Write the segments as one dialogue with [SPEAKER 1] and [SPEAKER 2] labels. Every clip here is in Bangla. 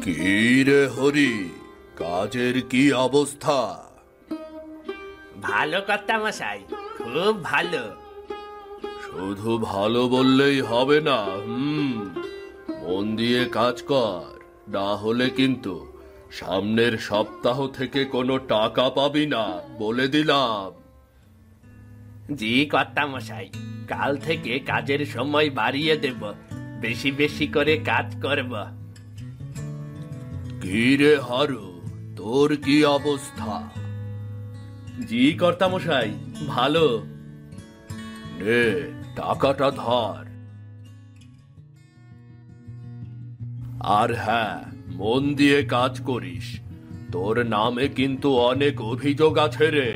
[SPEAKER 1] কি রে হরি, কাজের কি অবস্থা?
[SPEAKER 2] ভালো কর্তামশাই, খুব ভালো।
[SPEAKER 1] শুধু ভালো বললেই হবে না। মন দিয়ে কাজ কর, না হলে কিন্তু সামনের সপ্তাহ থেকে কোনো টাকা পাবি না, বলে দিলাম।
[SPEAKER 2] জি কর্তামশাই, কাল থেকে কাজের সময় বাড়িয়ে দেব, বেশি বেশি করে কাজ করব।
[SPEAKER 1] কি রে হারু, তোর কি অবস্থা?
[SPEAKER 3] জি কর্তামশাই, ভালো।
[SPEAKER 1] নে টাকাটা ধর। আর হ্যাঁ, মন দিয়ে কাজ করিস, তোর নামে কিন্তু অনেক অভিযোগ আছে রে।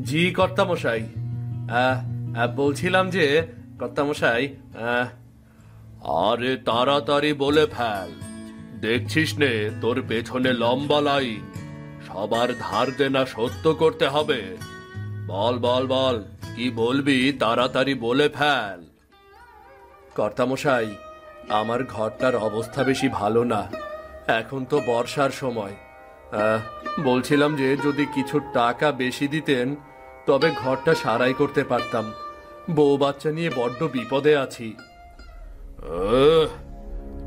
[SPEAKER 3] জি কর্তামশাই, বলছিলাম যে কর্তামশাই,
[SPEAKER 1] আরে তাড়াতাড়ি বলে ফেল, দেখছিস নে তোর পেছনে লম্বা লাইন। সবার ধার দেনা সত্য করতে হবে। বল বল বল, কি বলবি তাড়াতাড়ি বলে ফেল।
[SPEAKER 3] কর্তামশাই, আমার ঘরটার অবস্থা বেশি ভালো না। এখন তো বর্ষার সময়। বলছিলাম যে যদি কিছু টাকা বেশি দিতেন তবে ঘরটা সারাই করতে পারতাম। বউ বাচ্চা নিয়ে বড্ড বিপদে আছি।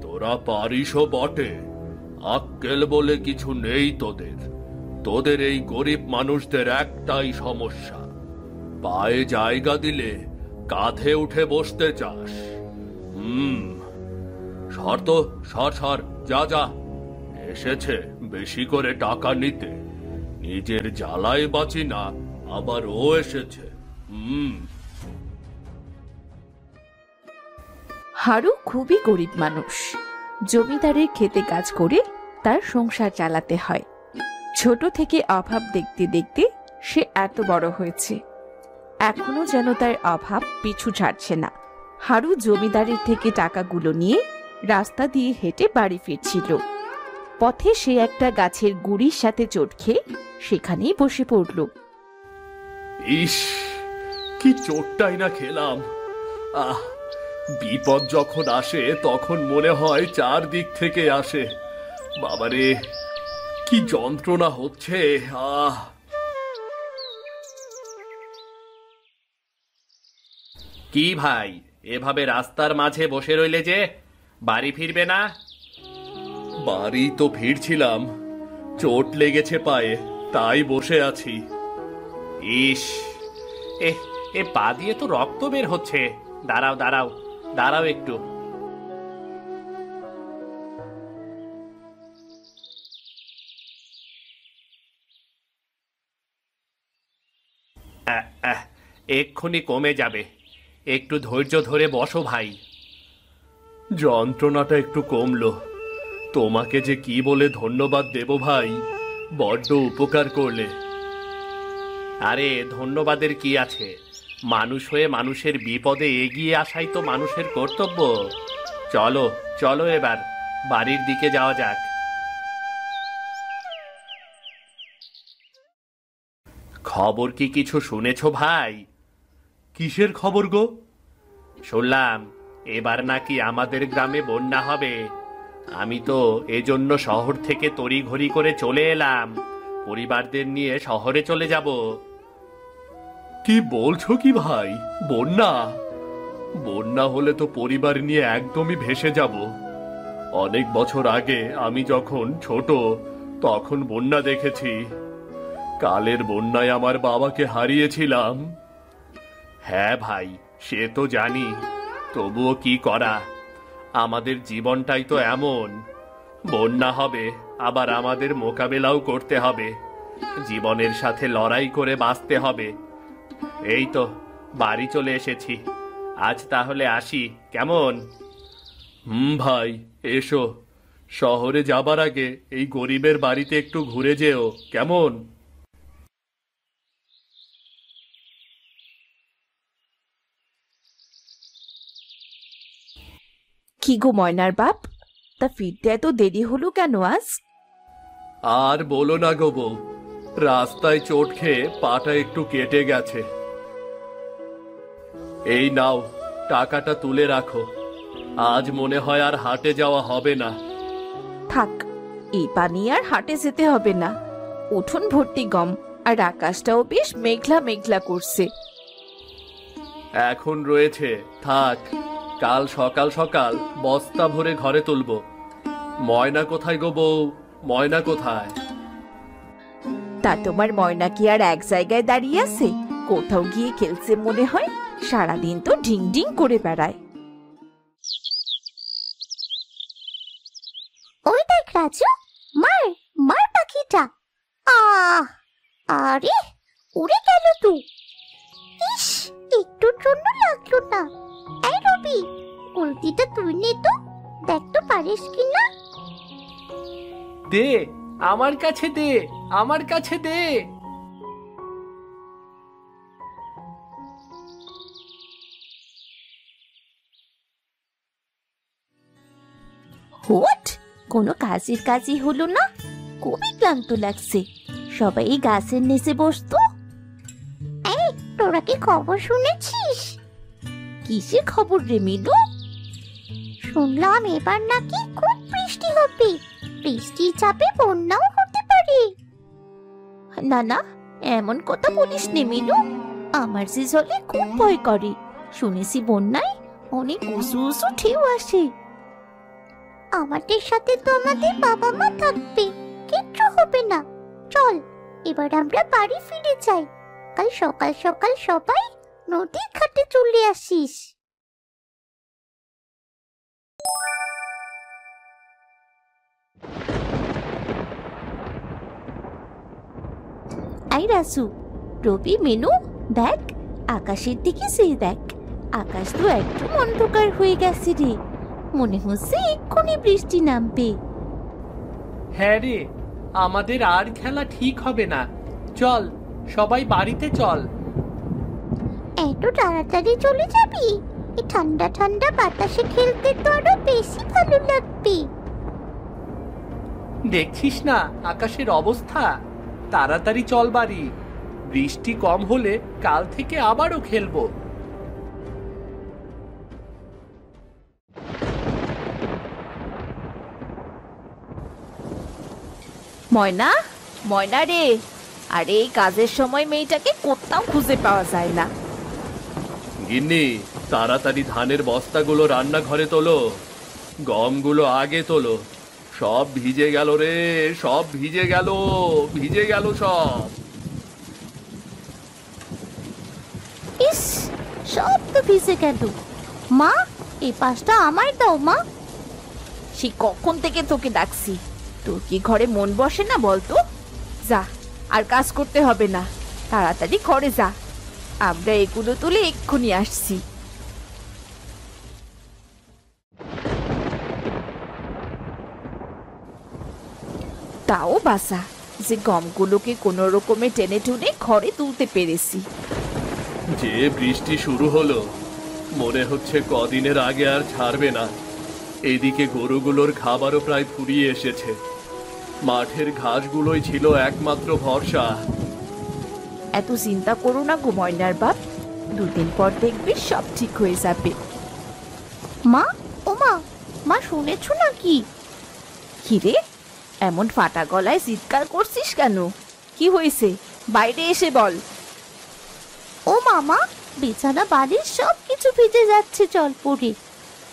[SPEAKER 1] তোরা পারিসও বটে, আক্কেল বলে কিছু নেই তোদের। তোদের এই গরিব মানুষদের একটাই সমস্যা, পায়ে জায়গা দিলে কাঁধে উঠে বসতে চাস। সর তো, সর সর, যা যা। এসেছে বেশি করে টাকা নিতে, নিজের জ্বালায় বাঁচি না, আবার ও এসেছে।
[SPEAKER 4] হারু খুবই গরিব মানুষ। জমিদারের খেতে কাজ করে তার সংসার চালাতে হয়। ছোট থেকে অভাব দেখতে দেখতে সে এত বড় হয়েছে, এখনো যেন তার অভাব পিছু ছাড়ছে না। হারু জমিদারের থেকে টাকাগুলো নিয়ে রাস্তা দিয়ে হেঁটে বাড়ি ফিরছিল। পথে সে একটা গাছের গুড়ির সাথে চোট খেয়ে সেখানেই বসে পড়ল।
[SPEAKER 3] ইস, কি চোটটাই না খেলাম। বিপদ যখন আসে তখন মনে হয় চারদিক থেকে আসে। বাবারে, কি যন্ত্রণা হচ্ছে।
[SPEAKER 2] কি ভাই, এভাবে রাস্তার মাঝে বসে রইলে যে, বাড়ি ফিরবে না?
[SPEAKER 3] বাড়ি তো ফিরছিলাম, চোট লেগেছে পায়ে, তাই বসে আছি।
[SPEAKER 2] ইস, এ পা দিয়ে তো রক্ত বের হচ্ছে। দাঁড়াও দাঁড়াও দাঁড়াও একটু। এক্ষুনি কমে যাবে, একটু ধৈর্য ধরে বসো ভাই।
[SPEAKER 3] যন্ত্রণাটা একটু কমলো। তোমাকে যে কি বলে ধন্যবাদ দেব ভাই, বড্ড উপকার করলে।
[SPEAKER 2] আরে ধন্যবাদের কি আছে, মানুষ হয়ে মানুষের বিপদে এগিয়ে আসাই তো মানুষের কর্তব্য। চলো চলো, এবার বাড়ির দিকে যাওয়া যাক। খবর কি কিছু শুনেছো ভাই?
[SPEAKER 3] কিসের খবর গো?
[SPEAKER 2] শুনলাম এবার নাকি আমাদের গ্রামে বন্যা হবে। আমি তো এজন্য শহর থেকে তড়িঘড়ি করে চলে এলাম, পরিবারদের নিয়ে শহরে চলে যাব।
[SPEAKER 3] কি বলছো কি ভাই, বন্যা? বন্যা হলে তো পরিবার নিয়ে একদমই ভেসে যাব। অনেক বছর আগে আমি যখন ছোট তখন বন্যা দেখেছি। কালের বন্যায় আমার বাবাকে হারিয়েছিলাম।
[SPEAKER 2] হ্যাঁ ভাই, সে তো জানি, তবুও কি করা, আমাদের জীবনটাই তো এমন। বন্যা হবে, আবার আমাদের মোকাবেলাও করতে হবে, জীবনের সাথে লড়াই করে বাঁচতে হবে। এই তো বাড়ি চলে এসেছি, আজ তাহলে আসি, কেমন?
[SPEAKER 3] ভাই এসো, শহরে যাবার আগে এই গরিবের বাড়িতে একটু ঘুরে যেও, কেমন?
[SPEAKER 4] কি গো ময়নার বাপ, তা ফিরতে এত দেরি হলো কেন আজ?
[SPEAKER 3] আর বলো না গো বউ, রাস্তায় চোট খেয়ে পাটা একটু কেটে গেছে। এই নাও, টাকাটা তুলে রাখো, আজ মনে হয় আর হাটে যাওয়া হবে না।
[SPEAKER 4] এই পানি আর হাটে যেতে হবে না। উঠোন ভর্তি গম, আর আকাশটাও বেশ মেঘলা মেঘলা করছে।
[SPEAKER 3] এখন রয়েছে, থাক, কাল সকাল সকাল বস্তা ভরে ঘরে তুলবো। ময়না কোথায় গো বউ, ময়না কোথায়?
[SPEAKER 4] তা তোমার ময়না কি আর এক জায়গায় দাঁড়িয়ে আছে? কোথাও গিয়ে খেলছে মনে হয়। সারাদিন তো ঢিং ঢিং করে বেড়ায়।
[SPEAKER 5] ওই দেখ রাজু, মার মার পাখিটা। আরে উড়ে গেল তো। ইস, একটুর জন্য লাগলো না। এই রবি, উল্টিটা তুই নে তো, দেখ তো পারিস কিনা।
[SPEAKER 2] দে, আমার কাছে দে, আমার কাছে দে।
[SPEAKER 5] হোয়াট, কোনো কাজের কাজই হলো না। খুবই ক্লান্ত লাগছে। সবাই গাছের নিচে বসতো। এই, তোরা কি খবর শুনেছিস? কিসের খবর রে মিলু? শুনলাম এবার নাকি খুব বৃষ্টি হবে। বৃষ্টির চাপে বন্যাও হতে পারে। না না, এমন কথা বলিস নে মিলু। আমার যে জলে খুব ভয় করে। শুনেছি বন্যায় অনেক উঁচু উঁচু ঢেউ আসে। আমাদের সাথে তো আমাদের বাবা মা থাকবে, কিচ্ছু হবে না। চল, এবার আমরা বাড়ি ফিরে যাই। কাল সকাল সকাল সবাই নদীর ঘাটে চলে আসিস। আই রাসু, রবি, মেনু, দেখ আকাশের দিকে চেয়ে দেখ। আকাশ তো একদম অন্ধকার হয়ে গেছে রে। মনে হচ্ছে এক্ষুনি বৃষ্টি নামবে।
[SPEAKER 2] হ্যাঁ রে, আমাদের আর খেলা ঠিক হবে না। চল, সবাই বাড়িতে চল।
[SPEAKER 5] এত তাড়াতাড়ি চলে যাবি? এই ঠান্ডা ঠান্ডা বাতাসে খেলতে তো আরো বেশি ভালো লাগবে।
[SPEAKER 2] দেখছিস না আকাশের অবস্থা? তাড়াতাড়ি চল বাড়ি। বৃষ্টি কম হলে কাল থেকে আবারও খেলবো।
[SPEAKER 4] ময়না, ময়না রে, আরে এই কাজের সময় মেয়েটাকে কোথাও খুঁজে পাওয়া যায় না।
[SPEAKER 3] গিন্নি, তাড়াতাড়ি ধানের বস্তাগুলো রান্নাঘরে তোলো, গমগুলো আগে তোলো। সব ভিজে গেল রে, সব ভিজে গেল, ভিজে গেল সব।
[SPEAKER 5] ইস, সব তো ভিজে গেল। মা, এই পাশটা আমায় দাও মা।
[SPEAKER 4] সে কখন থেকে তোকে ডাকছি, তোর কি ঘরে মন বসে না বলতো? যা, আর কাজ করতে হবে না, তাড়াতাড়ি ঘরে যা। আমরা এগুলো তুলে এক্ষুনি আসছি। তাও বাসা যে গমগুলোকে কোনো রকমে টেনে টুনে ঘরে তুলতে পেরেছি।
[SPEAKER 3] যে বৃষ্টি শুরু হলো, মনে হচ্ছে কদিনের আগে আর ছাড়বে না। এদিকে গরুগুলোর খাবারও প্রায় ফুরিয়ে এসেছে। মাঠের ঘাসগুলোই ছিল একমাত্র ভরসা।
[SPEAKER 4] এত চিন্তা করো না গো ময়নার বাপ, দুদিন পর দেখবি সব ঠিক হয়ে যাবে।
[SPEAKER 5] মা, ও মা, মা শুনেছ নাকি?
[SPEAKER 4] কিরে, এমন ফাটা গলায় চিৎকার করছিস কেন? কি হয়েছে? বাইরে এসে বল।
[SPEAKER 5] ও মামা, বিছানা বাড়ির সব কিছু ভিজে যাচ্ছে জল পড়ে।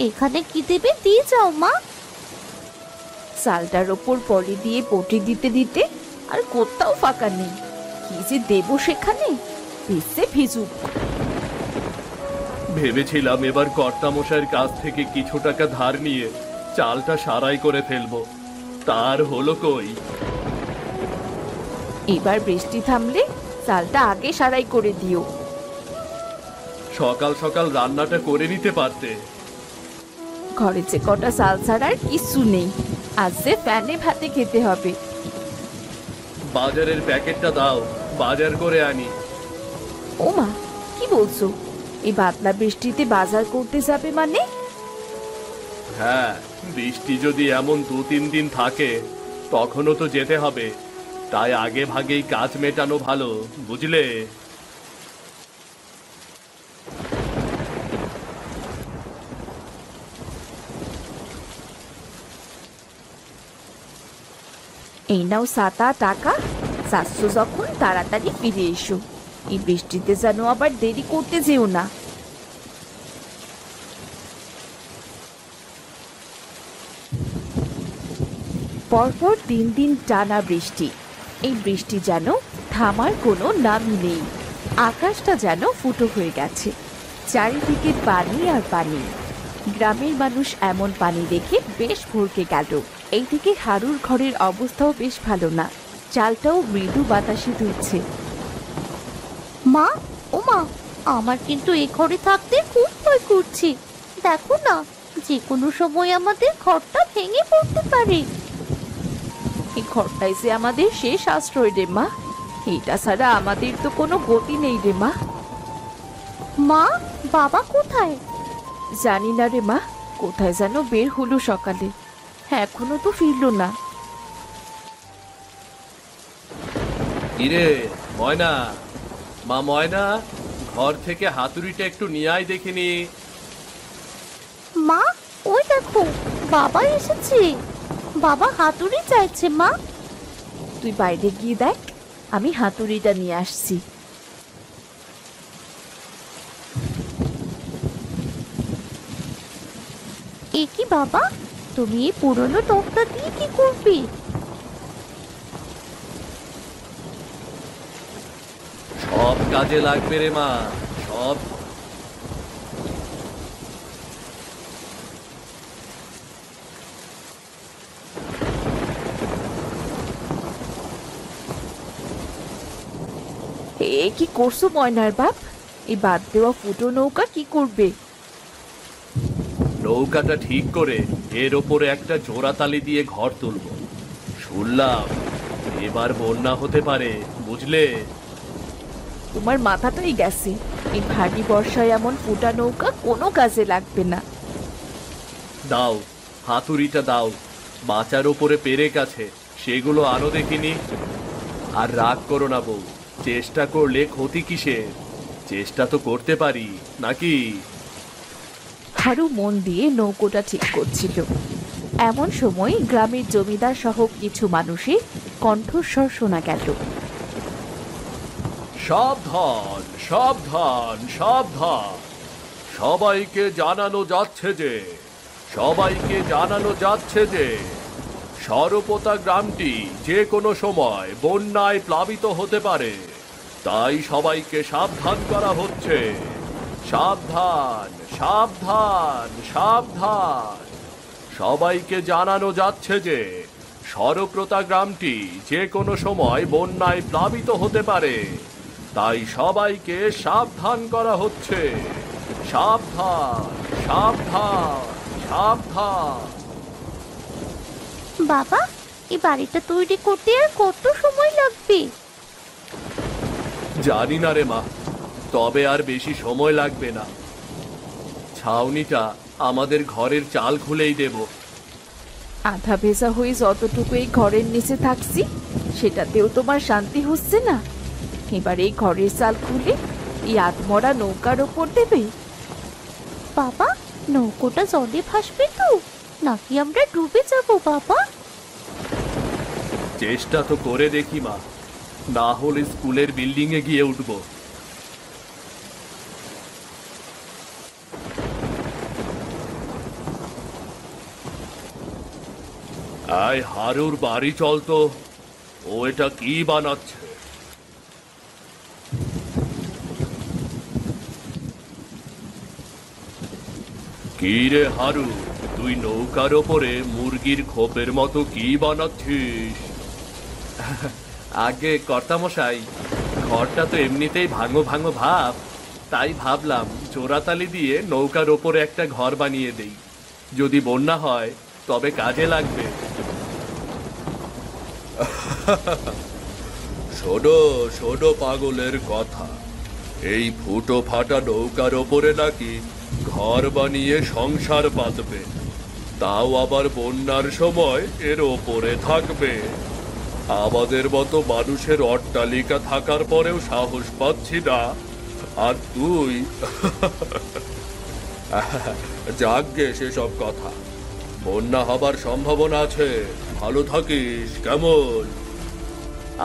[SPEAKER 5] এখানে কি দেবে দিয়ে যাও মা।
[SPEAKER 4] চালটার ওপর পলি দিয়ে পটি দিতে দিতে আর কোথাও ফাঁকা নেই। কি যে দেবো সেখানে, ভিজছে ভিজুক।
[SPEAKER 3] ভেবেছিলাম এবার কর্তামশাইয়ের কাছ থেকে কিছু টাকা ধার নিয়ে চালটা সারাই করে ফেলবো, তার হলো কই।
[SPEAKER 4] এবার বৃষ্টি থামলে চালটা আগে সারাই করে দিও।
[SPEAKER 3] সকাল সকাল রান্নাটা করে নিতে পারতে।
[SPEAKER 4] ঘরে যে কটা চাল ছাড়ার কিছু নেই, আজ যে ফ্যানে ভাতে খেতে হবে।
[SPEAKER 3] বাজারের প্যাকেটটা দাও, বাজার করে আনি।
[SPEAKER 4] ও মা, কি বলছো? এই বাদলা বৃষ্টিতে বাজার করতে যাবে মানে?
[SPEAKER 3] হ্যাঁ, বৃষ্টি যদি এমন 2-3 দিন থাকে তখনও তো যেতে হবে। তাই আগে ভাগেই কাজ মেটানো ভালো, বুঝলে?
[SPEAKER 4] এই নাও ছাতা টাকা, যাচ্ছ যখন তাড়াতাড়ি ফিরে এসো। এই বৃষ্টিতে যেন আবার দেরি করতে যেও না। পরপর 3 দিন টানা বৃষ্টি। এই বৃষ্টি যেন থামার কোনো নামই নেই। আকাশটা যেন ফুটো হয়ে গেছে, চারিদিকে পানি আর পানি। গ্রামের মানুষ এমন পানি দেখে বেশ ভরকে গেল। এইদিকে হারুর ঘরের অবস্থাও বেশ ভালো না, চালটাও মৃদু বাতাসে দুলছে।
[SPEAKER 5] মা, ও মা, আমার কিন্তু এই ঘরে থাকতে খুব ভয় করছে। দেখো না, যে কোনো সময় আমাদের ঘরটা ভেঙে পড়তে পারে।
[SPEAKER 4] এই ঘরটাই যে আমাদের শেষ আশ্রয় রে মা, এটা ছাড়া আমাদের তো কোনো গতি নেই রে মা।
[SPEAKER 5] মা, বাবা কোথায়?
[SPEAKER 4] জানি না রে মা, কোথায় যেন বের হলো সকালে, এখনো তো ফিরলো না।
[SPEAKER 3] কিরে ময়না, মা ময়না, ঘর থেকে হাতুড়িটা একটু নিয়ে আয় দেখিনি।
[SPEAKER 5] মা, ওই দেখো বাবা এসেছে। বাবা হাতুড়ি চাইছে। মা,
[SPEAKER 4] তুই বাইরে গিয়ে দেখ, আমি হাতুড়িটা নিয়ে আসছি।
[SPEAKER 5] এ কি বাবা, তুমি এই পুরনো তক্তা দিয়ে কি করবে?
[SPEAKER 3] সব কাজে লাগবে রে মা, সব।
[SPEAKER 4] এ কি করছো ময়নার বাপ? এই বাদ দেওয়া ফুটো নৌকা কি করবে?
[SPEAKER 3] নৌকাটা ঠিক করে এর ওপরে একটা জোড়াতালি দিয়ে ঘর তুলব। শুনলাম এবার বন্যা হতে পারে, বুঝলে?
[SPEAKER 4] তোমার মাথাটাই গেছে, এই ভারী বর্ষায় এমন ফুটা নৌকা কোনো কাজে লাগবে না।
[SPEAKER 3] দাও, হাতুড়িটা দাও। বাঁচার ওপরে পেরেক আছে, সেগুলো আরো দেখিনি। আর রাগ করো না বউ, চেষ্টা করলে ক্ষতি কিসের? চেষ্টা তো করতে পারি নাকি?
[SPEAKER 4] হারু মন দিয়ে নৌকোটা ঠিক করছিল। এমন সময় গ্রামের জমিদার সহ কিছু মানুষের কণ্ঠস্বর শোনা গেল।
[SPEAKER 1] সাবধান সাবধান সাবধান, সবাইকে জানানো যাচ্ছে যে সরপোতা গ্রামটি যে কোনো সময় বন্যায় প্লাবিত হতে পারে, তাই সবাইকে সাবধান করা হচ্ছে। সাবধান সাবধান সাবধান, সবাইকে জানানো যাচ্ছে যে সরপ্রতা গ্রামটি যে কোনো সময় বন্যায় প্লাবিত হতে পারে, তাই সবাইকে সাবধান করা হচ্ছে। সাবধান সাবধান সাবধান।
[SPEAKER 5] বাবা, এই বাড়িটা তৈরি করতে আর কত সময় লাগবে?
[SPEAKER 3] জানি না রে মা, তবে আর বেশি সময় লাগবে না। ছাউনিটা আমাদের ঘরের চাল খুলেই দেব।
[SPEAKER 4] আধা ভেজা হয়ে যতটুকু এই ঘরের নিচে থাকছি, সেটাতেও তোমার শান্তি হচ্ছে না। এবার এই ঘরের চাল খুলে এই আধমরা নৌকার ওপর দেবে।
[SPEAKER 5] বাবা, নৌকোটা জলে ভাসবে তো, নাকি আমরা ডুবে যাব? বাবা,
[SPEAKER 3] চেষ্টা তো করে দেখি মা, না হলে স্কুলের বিল্ডিং এ গিয়ে উঠবো।
[SPEAKER 1] আয় হারুর বাড়ি চল তো, ও এটা কি বানাচ্ছে? কি রে হারু, তুই নৌকার ওপরে মুরগির খোপের মতো কি বানাচ্ছিস?
[SPEAKER 3] আগে কর্তামশাই, ঘরটা তো এমনিতেই ভাঙো ভাঙো ভাব, তাই ভাবলাম জোড়াতালি দিয়ে নৌকার ওপরে একটা ঘর বানিয়ে দেই। যদি বন্যা হয় তবে কাজে লাগবে।
[SPEAKER 1] শোনো শোনো পাগলের কথা, এই ফুটো ফাটা নৌকার ওপরে নাকি ঘর বানিয়ে সংসার বাঁধবে, তাও আবার বন্যার সময় এর ওপরে থাকবে। আমাদের মতো মানুষের অট্টালিকা থাকার পরেও সাহস পাচ্ছি না, আর তুই যাকগে সেসব কথা। বন্যা হবার সম্ভাবনা আছে, ভালো থাকিস কেমন?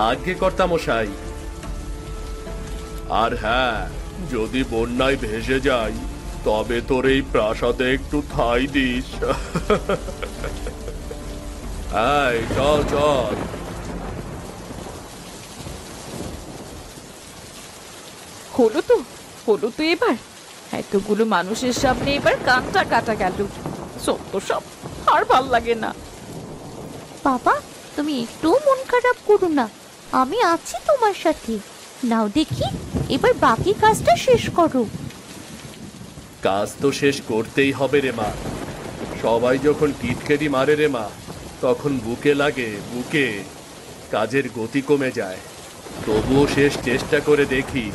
[SPEAKER 2] আজ্ঞে কর্তামশাই।
[SPEAKER 1] আর হ্যাঁ, যদি বন্যায় ভেসে যাই তবে তোর এই প্রাসাদে একটু ঠাঁই দিস। এই চল চল।
[SPEAKER 4] হলো তো এবার এতগুলো মানুষের সামনে এবার কানটা কাটা গেল। সত্য সব আর ভাল লাগে না।
[SPEAKER 5] বাবা, তুমি একটু মন খারাপ করো না, আমি আছি তোমার সাথে। নাও দেখি, এবার বাকি কাজটা শেষ করো।
[SPEAKER 2] কাজ তো শেষ করতেই হবে রে মা। সবাই যখন টিটকেরি মারে রে মা, তখন বুকে লাগে, বুকে কাজের গতি কমে যায়। তবুও শেষ চেষ্টা করে দেখি।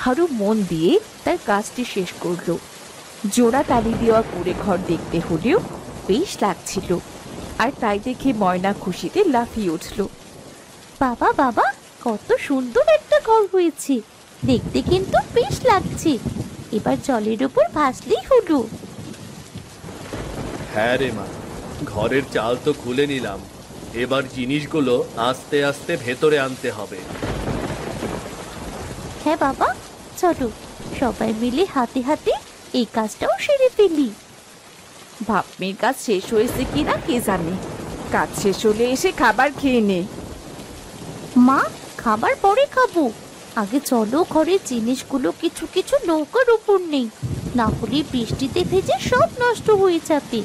[SPEAKER 4] হারু মন দিয়ে তার কাজটি শেষ করলো। জোড়া তালি দেওয়া কুড়ে ঘর দেখতে হলেও বেশ লাগছিল, আর তাই দেখে ময়না খুশিতে লাফিয়ে উঠল।
[SPEAKER 5] বাবা বাবা, কত সুন্দর একটা ঘর হয়েছে, দেখতে কিন্তু বেশ লাগছে। এবার জলের উপর ভাসলেই হলো।
[SPEAKER 2] হ্যাঁ রে মা, ঘরের চাল তো খুলে নিলাম, এবার জিনিসগুলো আস্তে আস্তে ভেতরে আনতে হবে।
[SPEAKER 5] হ্যাঁ বাবা, চলো সবাই মিলে হাতে হাতে এই কাজটাও সেরে ফেলি।
[SPEAKER 4] ভাবমের কাজ শেষ হয়েছে কিনা কে জানে, কাজ শেষ হলে এসে খাবার খেয়ে নে।
[SPEAKER 5] মা, খাবার পরে খাবো, আগে চলো ঘরের জিনিসগুলো কিছু কিছু নৌকার উপর নেই, না হলে বৃষ্টিতে ভেজে সব নষ্ট হয়ে যাবে।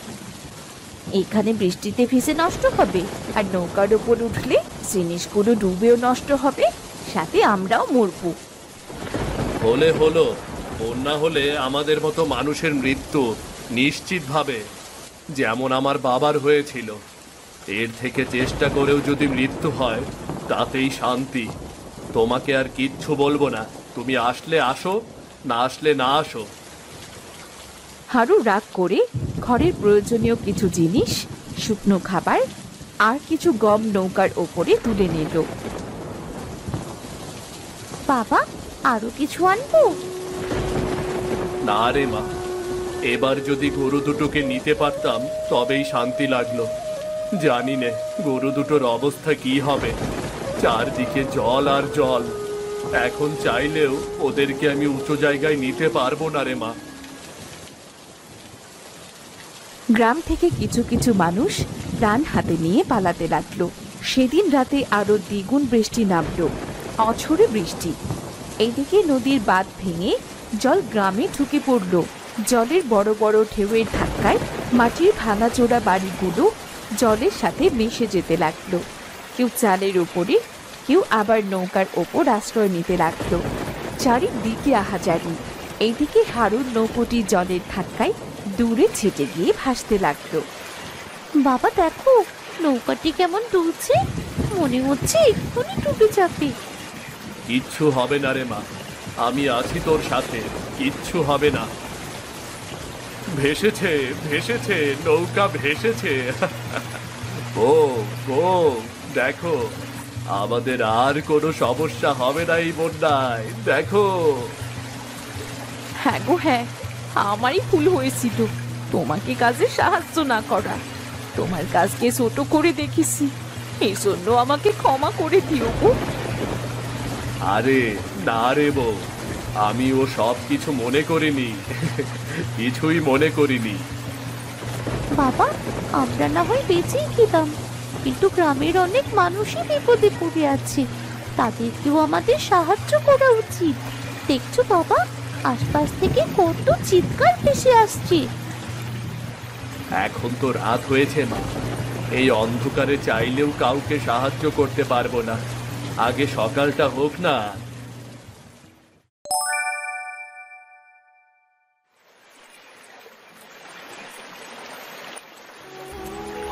[SPEAKER 4] এখানে বৃষ্টিতে ভিজে নষ্ট হবে, আর নৌকার উপর উঠলে জিনিসগুলো ডুবেও নষ্ট হবে, সাথে আমরাও মরবো।
[SPEAKER 2] হলে হলো, বন্যা হলে আমাদের মতো মানুষের মৃত্যু নিশ্চিতভাবে, যেমন আমার বাবার হয়েছিল। এর থেকে চেষ্টা করেও যদি মৃত্যু হয় তাতেই শান্তি। তোমাকে আর কিচ্ছু বলবো না, তুমি আসলে আসো, না আসলে না আসো।
[SPEAKER 4] হারু রাগ করে ঘরের প্রয়োজনীয় কিছু জিনিস, শুকনো খাবার আর কিছু গম নৌকার ওপরে তুলে নিল।
[SPEAKER 5] বাবা, আরো কিছু আনবো?
[SPEAKER 2] না রে মা, এবার যদি গরু দুটোকে নিতে পারতাম তবেই শান্তি লাগলো। জানি নে গরু দুটোর অবস্থা কি হবে, চারদিকে জল আর জল। এখন চাইলেও ওদেরকে আমি উঁচু জায়গায় নিতে পারবো না রে মা।
[SPEAKER 4] গ্রাম থেকে কিছু কিছু মানুষ প্রাণ হাতে নিয়ে পালাতে লাগলো। সেদিন রাতে আরো দ্বিগুণ বৃষ্টি নামলো, অঝোরে বৃষ্টি। এইদিকে নদীর বাঁধ ভেঙে জল গ্রামে ঢুকে পড়ল। জলের বড় বড় ঢেউয়ের ধাক্কায় মাটির ভাঙাচোরা বাড়িগুলো জলের সাথে মিশে যেতে লাগলো। কেউ চালের উপরে, কেউ আবার নৌকার ওপর আশ্রয় নিতে লাগলো। চারিদিকে আহাজারি। এইদিকে হারুর নৌকোটি জলের ধাক্কায় দূরে ছেটে গিয়ে ভাসতে লাগলো।
[SPEAKER 5] বাবা দেখো, নৌকাটি কেমন দুলছে, মনে হচ্ছে এক্ষুনি ডুবে যাবে।
[SPEAKER 2] কিচ্ছু হবে না রে মা, আমি আছি তোর সাথে, কিচ্ছু হবে না। ভেসেছে ভেসেছে, নৌকা ভেসেছে। ও ও দেখো, আমাদের আর কোনো সমস্যা হবে না এই বন্যায়, দেখো।
[SPEAKER 4] হ্যাঁ গো হ্যাঁ, আমারই ভুল হয়েছিল তোমাকে কাজে সাহায্য না করা। তোমার কাজকে ছোট করে দেখেছি, এই জন্য আমাকে ক্ষমা করে দিও গো।
[SPEAKER 2] আরে না রে বউ, আমি ও সব কিছু মনে করিনি, কিছুই মনে করিনি।
[SPEAKER 5] বাবা, আমরা না হয় বেঁচেই গেলাম, কিন্তু গ্রামের অনেক মানুষই বিপদে পড়ে আছে, তাদেরকেও আমাদের সাহায্য করা উচিত। দেখছো বাবা, আশপাশ থেকে কত চিৎকার ভেসে আসছে।
[SPEAKER 2] এখন তো রাত হয়েছে মা, এই অন্ধকারে চাইলেও কাউকে সাহায্য করতে পারবো না, আগে সকালটা হোক না।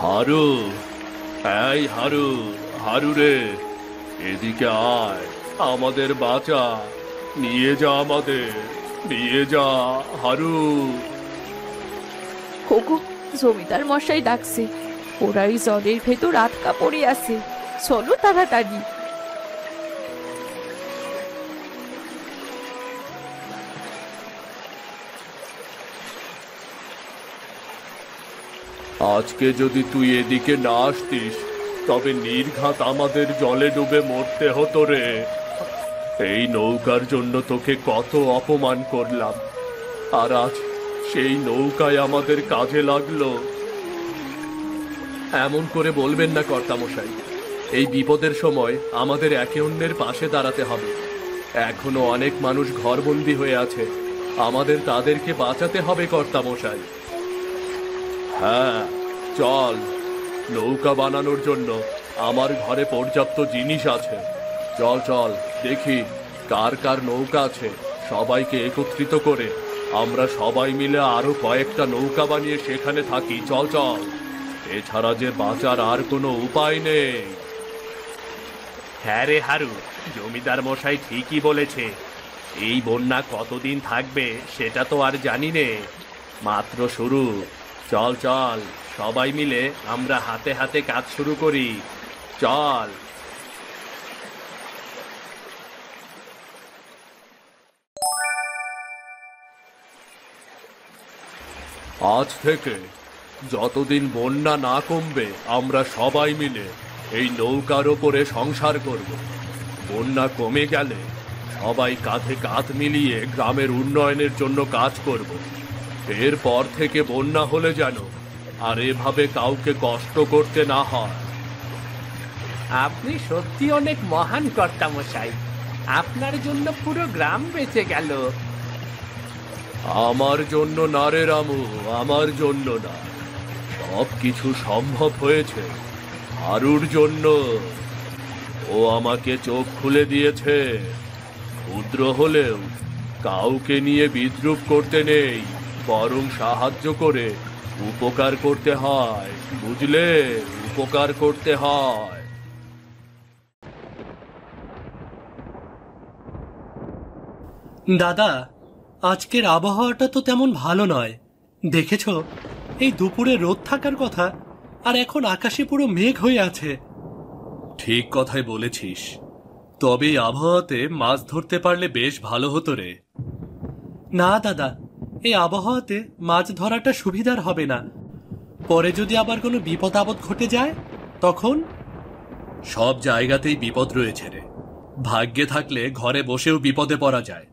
[SPEAKER 1] হারু, এই হারু, হারু রে, এদিকে আয়, আমাদের বাঁচা, নিয়ে যা আমাদের, নিয়ে যা হারু।
[SPEAKER 4] ওগো, জমিদার মশাই ডাকছে, ওরা এই জলের ভেতর আটকা পড়ে আছে, চলো তাড়াতাড়ি।
[SPEAKER 1] আজকে যদি তুই এদিকে না আসতিস তবে নির্ঘাত আমাদের জলে ডুবে মরতে হতো রে। এই নৌকার জন্য তোকে কত অপমান করলাম, আর আজ সেই নৌকায় আমাদের কাজে লাগলো।
[SPEAKER 3] এমন করে বলবেন না কর্তামশাই, এই বিপদের সময় আমাদের একে অন্যের পাশে দাঁড়াতে হবে। এখনো অনেক মানুষ ঘরবন্দি হয়ে আছে, আমাদের তাদেরকে বাঁচাতে হবে কর্তামশাই।
[SPEAKER 1] হ্যাঁ চল, নৌকা বানানোর জন্য আমার ঘরে পর্যাপ্ত জিনিস আছে। চল চল দেখি কার কার নৌকা আছে, সবাইকে একত্রিত করে আমরা সবাই মিলে আরো কয়েকটা নৌকা বানিয়ে সেখানে থাকি। চল চল, এছাড়া যে বাঁচার আর কোনো উপায় নেই।
[SPEAKER 2] হ্যাঁ রে হারু, জমিদার মশাই ঠিকই বলেছে। এই বন্যা কতদিন থাকবে সেটা তো আর জানি নে, মাত্র শুরু। চল চল, সবাই মিলে আমরা হাতে হাতে কাজ শুরু করি। চল।
[SPEAKER 1] আজ থেকে যতদিন বন্যা না কমবে আমরা সবাই মিলে এই নৌকার ওপরে সংসার করব। বন্যা কমে গেলে সবাই কাঁধে কাঁধ মিলিয়ে গ্রামের উন্নয়নের জন্য কাজ করব। এরপর থেকে বন্যা হলে যেন আর এভাবে কাউকে কষ্ট করতে না হয়।
[SPEAKER 2] আপনি সত্যি অনেক মহান কর্তামশাই, আপনার জন্য পুরো গ্রাম বেঁচে গেল।
[SPEAKER 1] আমার জন্য না রে রামু, আমার জন্য না। সব কিছু সম্ভব হয়েছে হারুর জন্য। ও আমাকে চোখ খুলে দিয়েছে। ক্ষুদ্র হলেও কাউকে নিয়ে বিদ্রূপ করতে নেই, বরং সাহায্য করে উপকার করতে হয়। বুঝলে, উপকার করতে হয়।
[SPEAKER 6] দাদা, আজকের আবহাওয়াটা তো তেমন ভালো নয়। দেখেছ, এই দুপুরে রোদ থাকার কথা, আর এখন আকাশে পুরো মেঘ হয়ে আছে।
[SPEAKER 3] ঠিক কথাই বলেছিস, তবে এই আবহাওয়াতে মাছ ধরতে পারলে বেশ ভালো হতো রে।
[SPEAKER 6] না দাদা, এই আবহাওয়াতে মাছ ধরাটা সুবিধার হবে না। পরে যদি আবার কোনো বিপদ আপদ ঘটে যায় তখন?
[SPEAKER 3] সব জায়গাতেই বিপদ রয়েছে রে। ভাগ্যে থাকলে ঘরে বসেও বিপদে পড়া যায়,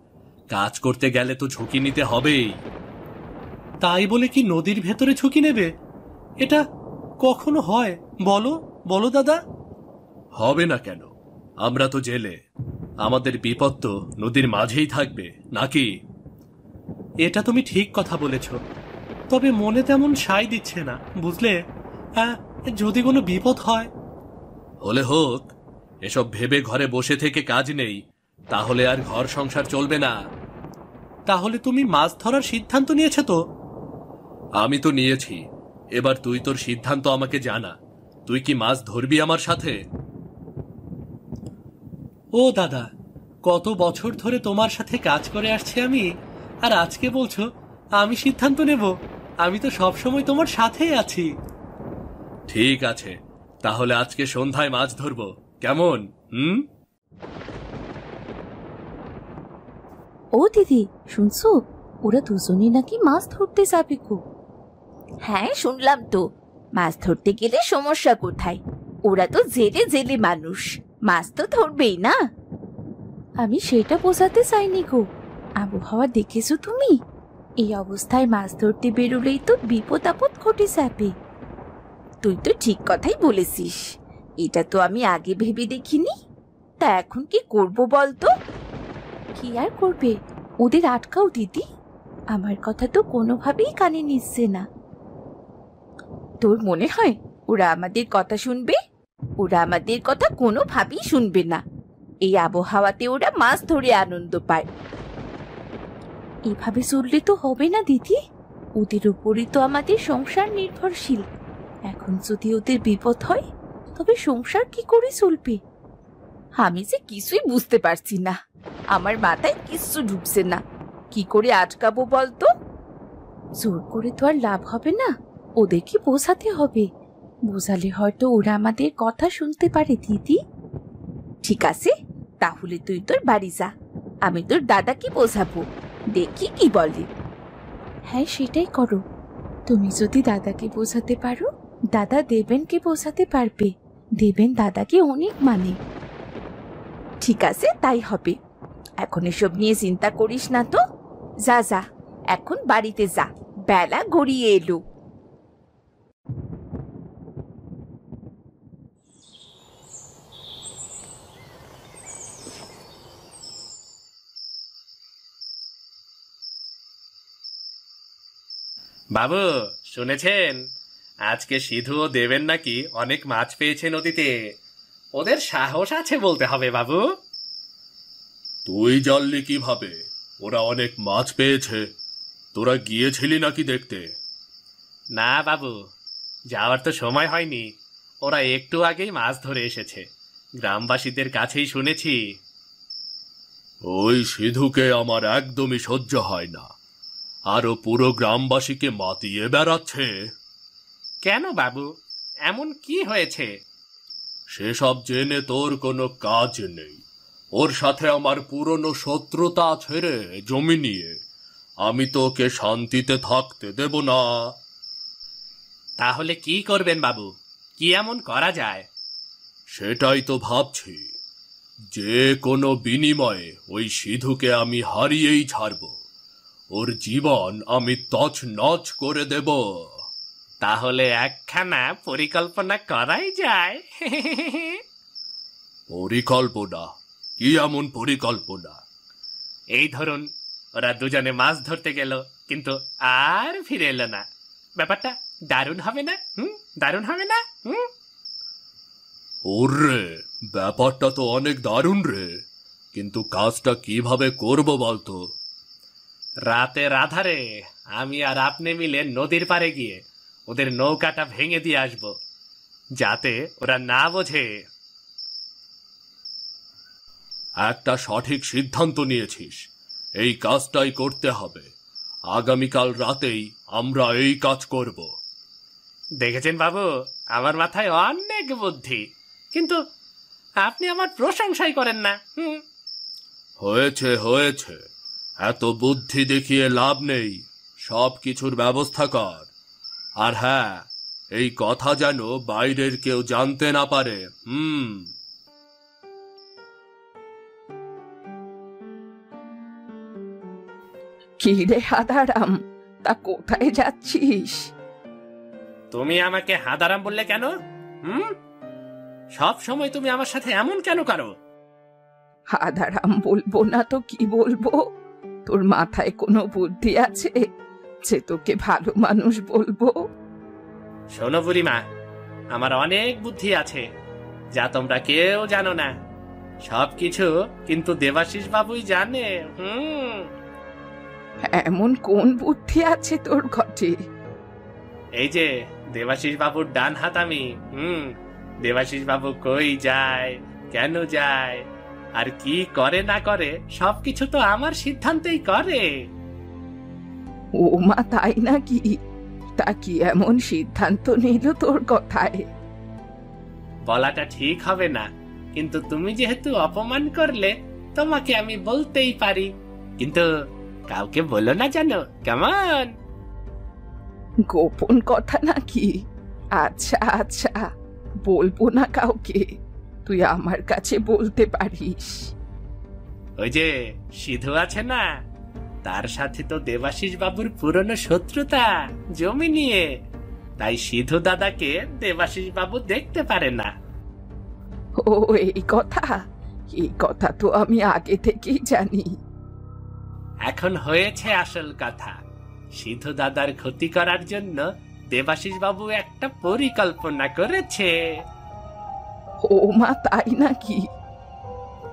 [SPEAKER 3] কাজ করতে গেলে তো ঝুঁকি নিতে হবেই।
[SPEAKER 6] তাই বলে কি নদীর ভেতরে ঝুঁকি নেবে? এটা কখনো হয়? বলো বলো দাদা।
[SPEAKER 3] হবে না কেন? আমরা তো জেলে, আমাদের বিপদ তো নদীর মাঝেই থাকবে নাকি?
[SPEAKER 6] এটা তুমি ঠিক কথা বলেছ, তবে মনে তেমন সায় দিচ্ছে না, বুঝলে। হ্যাঁ, যদি কোনো বিপদ হয়।
[SPEAKER 3] হলে হোক, এসব ভেবে ঘরে বসে থেকে কাজ নেই, তাহলে আর ঘর সংসার চলবে না।
[SPEAKER 6] তাহলে তুমি মাছ ধরার সিদ্ধান্ত নিয়েছো তো?
[SPEAKER 3] আমি তো নিয়েছি, এবার তুই তোর সিদ্ধান্ত আমাকে জানা। তুই কি মাছ ধরবি আমার সাথে?
[SPEAKER 6] ও দাদা, কত বছর ধরে তোমার সাথে কাজ করে আসছি আমি, আর আজকে বলছো আমি সিদ্ধান্ত নেব? আমি তো সবসময় তোমার সাথেই আছি।
[SPEAKER 3] ঠিক আছে, তাহলে আজকে সন্ধ্যায় মাছ ধরবো, কেমন?
[SPEAKER 4] ও দিদি, শুনছো? ওরা দুজনে নাকি মাছ ধরতে যাবে গো। হ্যাঁ শুনলাম তো। মাছ ধরতে গেলে সমস্যা কোথায়? ওরা তো জেলে জেলে মানুষ, মাছ তো ধরবেই না। আমি সেটা বোঝাতে চাইনি গো। আবহাওয়া দেখেছো তুমি? এই অবস্থায় মাছ ধরতে বেরোলেই তো বিপদ আপদ ঘটে যাবে। তুই তো ঠিক কথাই বলেছিস, এটা তো আমি আগে ভেবে দেখিনি। তা এখন কি করব বলতো? কি আর করবে, ওদের আটকাও দিদি। আমার কথা তো কোনোভাবেই কানে নিচ্ছে না। তোর মনে হয় ওরা আমাদের কথা শুনবে? ওরা আমাদের কথা কোনোভাবেই শুনবে না। এই আবহাওয়াতে ওরা মাছ ধরে আনন্দ পায়। এভাবে চললে তো হবে না দিদি। ওদের উপরই তো আমাদের সংসার নির্ভরশীল। এখন যদি ওদের বিপদ হয় তবে সংসার কি করে চলবে? আমি যে কিছুই বুঝতে পারছি না, আমার মাথায় কিচ্ছু ঢুকছে না। কি করে আটকাবো বলতো? জোর করে তো আর লাভ হবে না, ওদেরকে বোঝাতে হবে। বোঝালে হয়তো ওরা আমাদের কথা শুনতে পারে দিদি। ঠিক আছে, তাহলে তুই তোর বাড়ি যা, আমি তোর দাদাকে বোঝাবো, দেখি কি বলে। হ্যাঁ সেটাই করো। তুমি যদি দাদাকে বোঝাতে পারো, দাদা দেবেনকে বোঝাতে পারবে। দেবেন দাদাকে অনেক মানে। ঠিক আছে, তাই হবে। এখন এসব নিয়ে চিন্তা করিস না তো। যা যা, এখন বাড়িতে যা, বেলা গড়িয়ে এলো।
[SPEAKER 6] বাবু, শুনেছেন আজকে সিধু ও দেবেন নাকি অনেক মাছ পেয়েছে নদীতে? ওদের সাহস আছে বলতে হবে বাবু।
[SPEAKER 1] তুই জানলি কিভাবে ওরা অনেক মাছ পেয়েছে? তোরা গিয়েছিলি নাকি দেখতে?
[SPEAKER 6] না বাবু, যাওয়ার তো সময় হয়নি। ওরা একটু আগেই মাছ ধরে এসেছে। গ্রামবাসীদের কাছেই শুনেছি।
[SPEAKER 1] ওই সিধুকে আমার একদমই সহ্য হয় না। আরো পুরো গ্রামবাসীকে মাতিয়ে বেড়াচ্ছে।
[SPEAKER 6] কেন বাবু, এমন কি হয়েছে?
[SPEAKER 1] সেসব জেনে তোর কোনো কাজ নেই। ওর সাথে আমার পুরনো শত্রুতা ছেড়ে জমি নিয়ে আমি তোকে শান্তিতে থাকতে দেব না।
[SPEAKER 6] তাহলে কি করবেন বাবু? কি এমন করা যায়?
[SPEAKER 1] সেটাই তো ভাবছি। যে কোনো বিনিময়ে ওই সিধুকে আমি হারিয়েই ছাড়ব। ওর জীবন আমি তছনছ করে দেব।
[SPEAKER 6] তাহলে একখানা পরিকল্পনা করাই যায়।
[SPEAKER 1] পরিকল্পনা? কি এমন পরিকল্পনা?
[SPEAKER 6] এই ধরুন, ওরা দুজনে মাছ ধরতে গেল, কিন্তু আর ফিরে এলো না। ব্যাপারটা দারুণ হবে না? দারুণ হবে না?
[SPEAKER 1] ওরে, ব্যাপারটা তো অনেক দারুণ রে, কিন্তু কাজটা কিভাবে করব বলতো?
[SPEAKER 6] রাতের আধারে আমি আর আপনি মিলে নদীর পাড়ে গিয়ে ওদের নৌকাটা ভেঙে দিয়ে আসব, যাতে ওরা না বোঝে।
[SPEAKER 1] একটা সঠিক সিদ্ধান্ত নিয়েছিস। এই কাজটাই করতে হবে। আগামীকাল রাতেই আমরা এই কাজ করব।
[SPEAKER 6] দেখেছেন বাবু, আমার মাথায় অনেক বুদ্ধি, কিন্তু আপনি আমার প্রশংসাই করেন না।
[SPEAKER 1] হয়েছে হয়েছে, এত বুদ্ধি দেখিয়ে লাভ নেই। সব কিছুর ব্যবস্থা কর। আর হ্যাঁ, এই কথা যেন বাইরের কেউ জানতে না পারে।
[SPEAKER 4] কি রে হাদারাম, তা কোথায় যাচ্ছিস?
[SPEAKER 6] তুমি আমাকে হাদারাম বললে কেন? সব সময় তুমি আমার সাথে এমন কেন করো?
[SPEAKER 4] হাদারাম বলবো না তো কি বলবো? তোর মাথায় কোনো বুদ্ধি আছে যে তোকে ভালো মানুষ বলবো?
[SPEAKER 6] শোনো বুড়িমা, আমার অনেক বুদ্ধি আছে, যা তোমরা কেউ জানো না। সবকিছু কিন্তু দেবাশিস বাবুই জানে।
[SPEAKER 4] এমন কোন বুদ্ধি আছে তোর ঘটে?
[SPEAKER 6] এই যে দেবাশিস বাবুর ডান হাত আমি। দেবাশিস বাবু কই যায়, কেন যায়, আর কি করে না করে, সবকিছু তো আমার সিদ্ধান্তেই করে।
[SPEAKER 4] ও মা, তাই নাকি? তা কি এমন সিদ্ধান্ত নিল তোর কথায়?
[SPEAKER 6] বলাটা ঠিক হবে না, কিন্তু তুমি যেহেতু অপমান করলে, তোমাকে আমি বলতেই পারি। কিন্তু কাউকে বলো না, জানো কেমন?
[SPEAKER 4] গোপন কথা নাকি? আচ্ছা আচ্ছা, বলবো না কাউকে। তুই আমার কাছে বলতে পারিস।
[SPEAKER 6] ওই যে সিধু আছে না, তার সাথে তো দেবাশিস বাবুর পুরনো শত্রুতা জমি নিয়ে। তাই সিধু দাদাকে দেবাশিস বাবু দেখতে পারে না।
[SPEAKER 4] ও, এই কথা? এই কথা তো আমি আগে থেকেই জানি।
[SPEAKER 6] এখন হয়েছে আসল কথা। সিধু দাদার ক্ষতি করার জন্য দেবাশিস বাবু একটা পরিকল্পনা করেছে।
[SPEAKER 4] ও মা, তাই নাকি?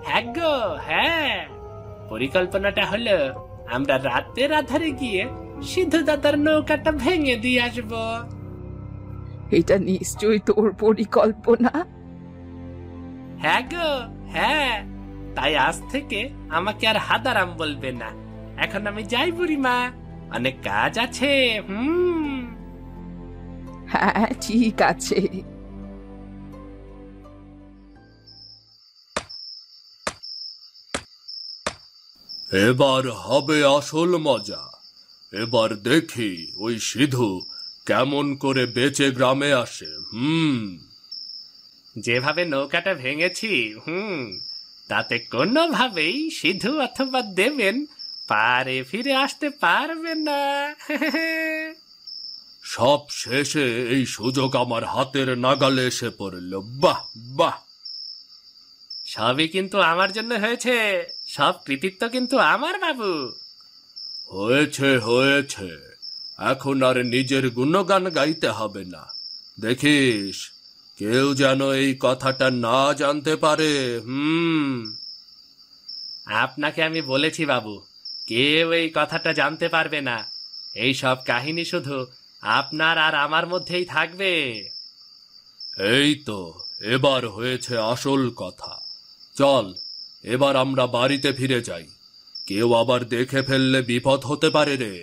[SPEAKER 6] হ্যাঁ গো, হ্যাঁ। পরিকল্পনাটা হলো, আমরা রাতের আধারে গিয়ে সিধু দাদার নৌকাটা ভেঙে দিয়ে আসবো।
[SPEAKER 4] এটা নিশ্চয়ই তোর পরিকল্পনা।
[SPEAKER 6] হ্যাঁ গো, হ্যাঁ। তাই আজ থেকে আমাকে আর হাদারাম বলবে না। এখন আমি যাই বুড়িমা, অনেক কাজ আছে।
[SPEAKER 4] হ্যাঁ, ঠিক আছে।
[SPEAKER 1] এবার হবে আসল মজা। এবার দেখি ওই সিধু কেমন করে বেঁচে গ্রামে আসে?
[SPEAKER 6] যেভাবে নৌকাটা ভেঙেছি তাতে কোনোভাবেই সিধু অথবা দেবেন পারে ফিরে আসতে পারবে না।
[SPEAKER 1] সব শেষে এই সুযোগ আমার হাতের নাগালে এসে পড়ল। বাহ বাহ!
[SPEAKER 6] সবই কিন্তু আমার জন্য হয়েছে, সব কৃতিত্ব কিন্তু আমার বাবু।
[SPEAKER 1] হয়েছে হয়েছে, এখন আর নিজের গুণগান গাইতে হবে না। দেখিস কেউ যেন এই কথাটা না জানতে পারে।
[SPEAKER 6] আপনাকে আমি বলেছি বাবু, কেউ এই কথাটা জানতে পারবে না। এই সব কাহিনী শুধু আপনার আর আমার মধ্যেই থাকবে।
[SPEAKER 1] এই তো এবার হয়েছে আসল কথা। চল এবার আমরা বাড়িতে ফিরে যাই, কেউ আবার দেখে ফেললে বিপদ হতে পারে রে।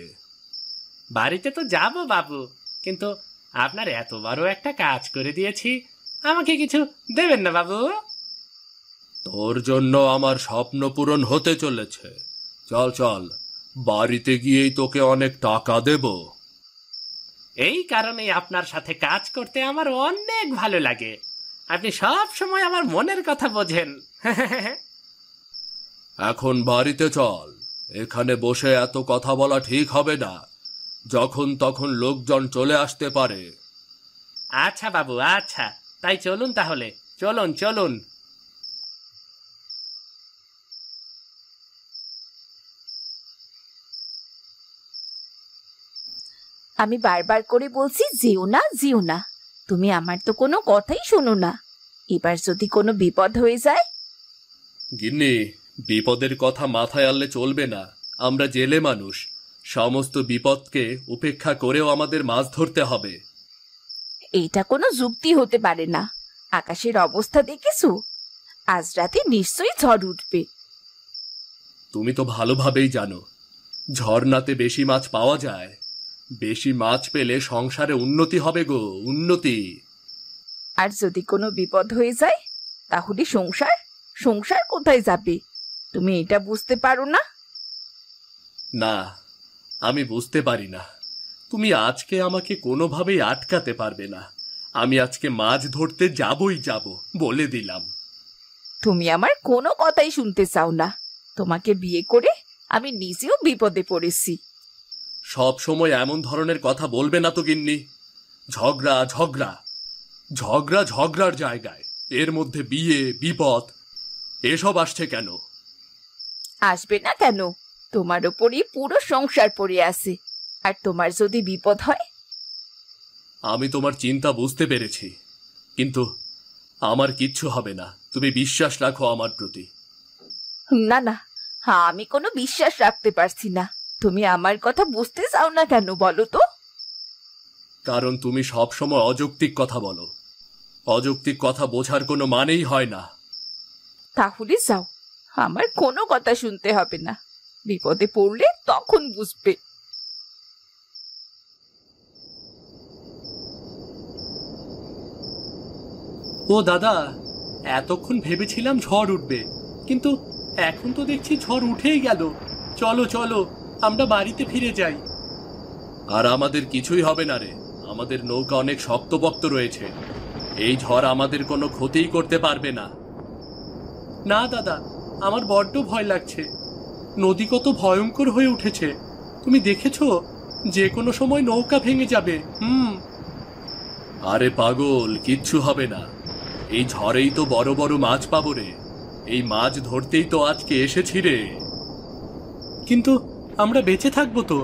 [SPEAKER 6] বাড়িতে তো যাব বাবু, কিন্তু আপনার এত বড় একটা কাজ করে দিয়েছি, আমাকে কিছু দেবেন না বাবু?
[SPEAKER 1] তোর জন্য আমার স্বপ্ন পূরণ হতে চলেছে। চল চল, বাড়িতে গিয়েই তোকে অনেক টাকা দেব।
[SPEAKER 6] এই কারণেই আপনার সাথে কাজ করতে আমার অনেক ভালো লাগে। আপনি সব সময় আমার মনের কথা বোঝেন।
[SPEAKER 1] এখন বাড়িতে চল, এখানে বসে এত কথা বলা ঠিক হবে না। যখন তখন লোকজন চলে আসতে পারে।
[SPEAKER 6] আচ্ছা বাবু, আচ্ছা, তাই চলুন তাহলে, চলুন চলুন।
[SPEAKER 4] আমি বারবার করে বলছি যেও না যেও না, তুমি আমার তো কোনো কথাই শোনো না। এবার যদি কোনো বিপদ হয়ে যায়?
[SPEAKER 1] গিন্নি, বিপদের কথা মাথায় আনলে চলবে না। আমরা জেলে মানুষ, সমস্ত বিপদকে উপেক্ষা করেও আমাদের মাছ ধরতে হবে।
[SPEAKER 4] এইটা কোনো যুক্তি হতে পারে না। আকাশের অবস্থা দেখেছো? আজ রাতে নিশ্চয়ই ঝড় উঠবে।
[SPEAKER 1] তুমি তো ভালোভাবেই জানো, ঝর্ণাতে বেশি মাছ পাওয়া যায়। বেশি মাছ পেলে সংসারে উন্নতি হবে গো, উন্নতি।
[SPEAKER 4] আর যদি কোনো বিপদ হয়ে যায় তাহলে সংসার সংসার কোথায় যাবে? তুমি এটা বুঝতে পারো না?
[SPEAKER 1] না, আমি বুঝতে পারি না। তুমি আজকে আমাকে কোনোভাবেই আটকাতে পারবে না। আমি আজকে মাছ ধরতে যাবই যাব, বলে দিলাম।
[SPEAKER 4] তুমি আমার কোনো কথাই শুনতে চাও না। তোমাকে বিয়ে করে আমি নিজেও বিপদে পড়েছি।
[SPEAKER 1] সব সময় এমন ধরনের কথা বলবে না তো গিন্নি। ঝগড়া ঝগড়া ঝগড়া ঝগড়ার জায়গায় এর মধ্যে বিয়ে বিপদ এসব আসছে কেন?
[SPEAKER 4] আসবে না কেন? তোমার ওপরই পুরো সংসার পড়ে আছে। আর তোমার যদি বিপদ হয়?
[SPEAKER 1] আমি তোমার চিন্তা বুঝতে পেরেছি, কিন্তু আমার কিচ্ছু হবে না। তুমি বিশ্বাস রাখো আমার প্রতি।
[SPEAKER 4] না না, আমি কোনো বিশ্বাস রাখতে পারছি না। তুমি আমার কথা বুঝতে চাও না কেন বলো তো?
[SPEAKER 1] কারণ তুমি সব সময় অযৌক্তিক কথা বলো। অযৌক্তিক কথা বোঝার কোনো মানেই হয় না।
[SPEAKER 4] তাহলে যাও, আমার কোনো কথা শুনতে হবে না। বিপদে পড়লে তখন বুঝবে।
[SPEAKER 6] ও দাদা, এতক্ষণ ভেবেছিলাম ঝড় উঠবে, কিন্তু এখন তো দেখছি ঝড় উঠেই গেল। চলো চলো, আমরা বাড়িতে ফিরে যাই।
[SPEAKER 1] আর আমাদের কিছুই হবে না রে। আমাদের নৌকা অনেক শক্তপোক্ত রয়েছে। এই ঝড় আমাদের কোনো ক্ষতিই করতে পারবে না।
[SPEAKER 6] না দাদা, আমার বড্ড ভয় লাগছে। নদী কত ভয়ঙ্কর হয়ে উঠেছে। তুমি দেখেছো? যে কোনো সময় নৌকা ভেঙে যাবে।
[SPEAKER 1] আরে পাগল, কিচ্ছু হবে না। এই ঝড়েই তো বড় বড় মাছ পাবো রে। এই মাছ ধরতেই তো আজকে এসেছি রে।
[SPEAKER 6] কিন্তু আমরা বেঁচে থাকবো তো?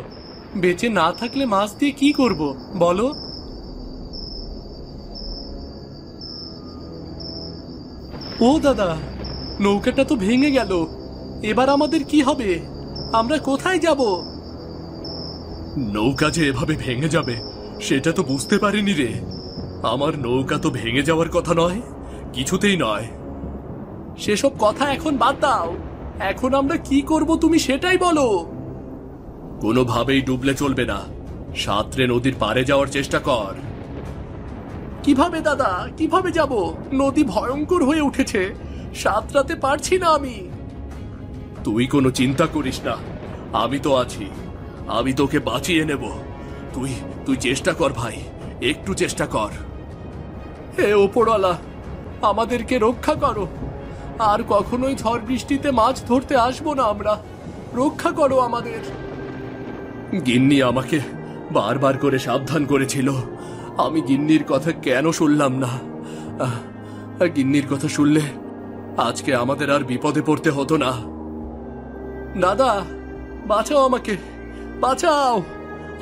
[SPEAKER 6] বেঁচে না থাকলে মাছ দিয়ে কি করব বলো? ও দাদা, নৌকাটা তো ভেঙে গেল। এবার আমাদের কি হবে? আমরা কোথায় যাব?
[SPEAKER 1] নৌকা যে এভাবে ভেঙে যাবে সেটা তো বুঝতে পারিনি রে। আমার নৌকা তো ভেঙে যাওয়ার কথা নয়, কিছুতেই নয়।
[SPEAKER 6] সেসব কথা এখন বাদ দাও। এখন আমরা কি করব তুমি সেটাই বলো।
[SPEAKER 1] কোনোভাবেই ডুবলে চলবে না। সাঁতরে নদীর পাড়ে যাওয়ার চেষ্টা কর।
[SPEAKER 6] কিভাবে দাদা, কিভাবে যাব? নদী ভয়ঙ্কর হয়ে উঠেছে, সাঁতরাতে পারছি না আমি।
[SPEAKER 1] তুই কোনো চিন্তা করিস না, আমি তো আছি। আমি তোকে বাঁচিয়ে নেব।
[SPEAKER 3] তুই তুই চেষ্টা কর ভাই, একটু চেষ্টা কর। হে ওপরওয়ালা, আমাদেরকে রক্ষা করো, আর কখনোই ঝড় বৃষ্টিতে মাছ ধরতে আসবো না আমরা, রক্ষা করো আমাদের। গিন্নি আমাকে বারবার করে সাবধান করেছিল, আমি গিন্নির কথা কেন শুনলাম না? গিন্নির কথা শুনলে আজকে আমাদের আর বিপদে পড়তে হতো না। দাদা, বাঁচাও আমাকে, বাঁচাও,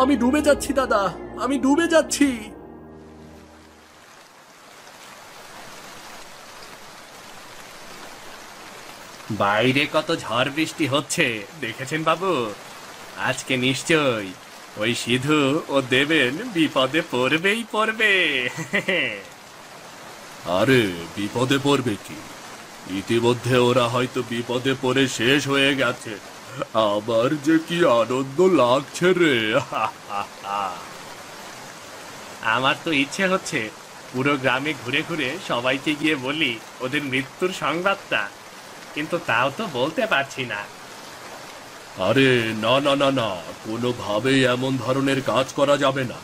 [SPEAKER 3] আমি ডুবে যাচ্ছি দাদা, আমি ডুবে যাচ্ছি।
[SPEAKER 6] বাইরে কত ঝড় বৃষ্টি হচ্ছে দেখেছেন বাবু? আজকে নিশ্চয় ওই সিধু ও দেবেন বিপদে পড়বেই পড়বে।
[SPEAKER 3] আরে বিপদে পড়বে কি, ইতিমধ্যে ওরা হয়তো বিপদে পড়ে শেষ হয়ে গেছে। আবার যে কি আনন্দ লাগছে রে।
[SPEAKER 6] আমার তো ইচ্ছে হচ্ছে পুরো গ্রামে ঘুরে ঘুরে সবাইকে গিয়ে বলি ওদের মৃত্যুর সংবাদটা, কিন্তু তাও তো বলতে পারছি না।
[SPEAKER 3] আরে না না না না, কোনোভাবেই এমন ধরনের কাজ করা যাবে না,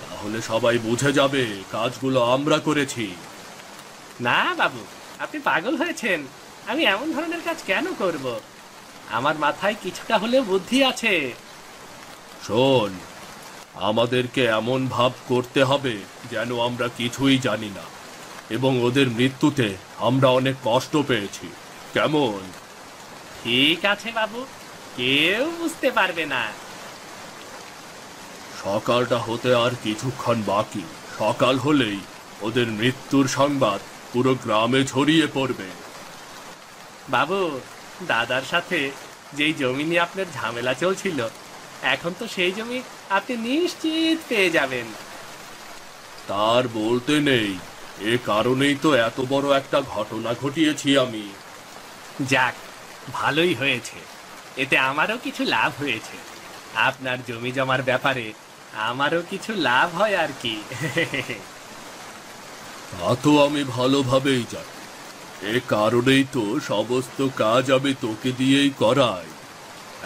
[SPEAKER 3] তাহলে সবাই বুঝে যাবে কাজগুলো আমরা করেছি।
[SPEAKER 6] না বাবু, আপনি পাগল হয়েছেন, আমি এমন ধরনের কাজ কেন করব? আমার মাথায় কিছুটা হলেও বুদ্ধি আছে।
[SPEAKER 3] শোন, আমাদেরকে এমন ভাব করতে হবে যেন আমরা কিছুই জানি না, এবং ওদের মৃত্যুতে আমরা অনেক কষ্ট পেয়েছি, কেমন?
[SPEAKER 6] ঠিক আছে বাবু, কেউ বুঝতে পারবে না।
[SPEAKER 3] সকালটা হতে আর কিছুক্ষণ বাকি, সকাল হলেই ওদের মৃত্যুর সংবাদ পুরো গ্রামে ছড়িয়ে পড়বে।
[SPEAKER 6] বাবু, দাদার সাথে যেই জমি নিয়ে আপনার ঝামেলা চলছিল, এখন তো সেই জমি আপনি নিশ্চিত পেয়ে যাবেন।
[SPEAKER 3] তার বলতে নেই, এ কারণেই তো এত বড় একটা ঘটনা ঘটিয়েছি আমি।
[SPEAKER 6] যাক, ভালোই হয়েছে, এতে আমারও কিছু লাভ হয়েছে। আপনার জমি জমার ব্যাপারে আমারও কিছু লাভ হয় আর কি।
[SPEAKER 3] তা তো আমি ভালোভাবেই জানি, এ কারণেই তো সমস্ত কাজ আমি তোকে দিয়েই করাই।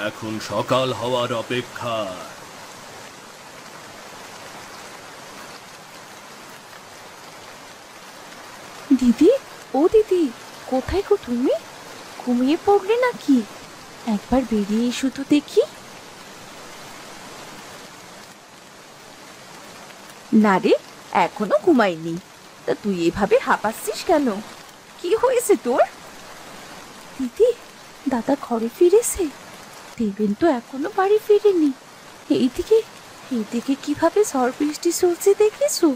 [SPEAKER 3] এখন সকাল হওয়ার অপেক্ষা।
[SPEAKER 4] দিদি, ও দিদি, কোথায় গো তুমি? ঘুমিয়ে পড়লে নাকি? একবার বেরিয়ে এসো তো দেখি। না রে, এখনো ঘুমাইনি। তা তুই এভাবে হাঁপাচ্ছিস কেন? কি হয়েছে তোর? দিদি, দাদা ঘরে ফিরেছে, দেবেন তো এখনো বাড়ি ফিরেনি। এইদিকে কিভাবে ঝড় বৃষ্টি চলছে দেখেছো?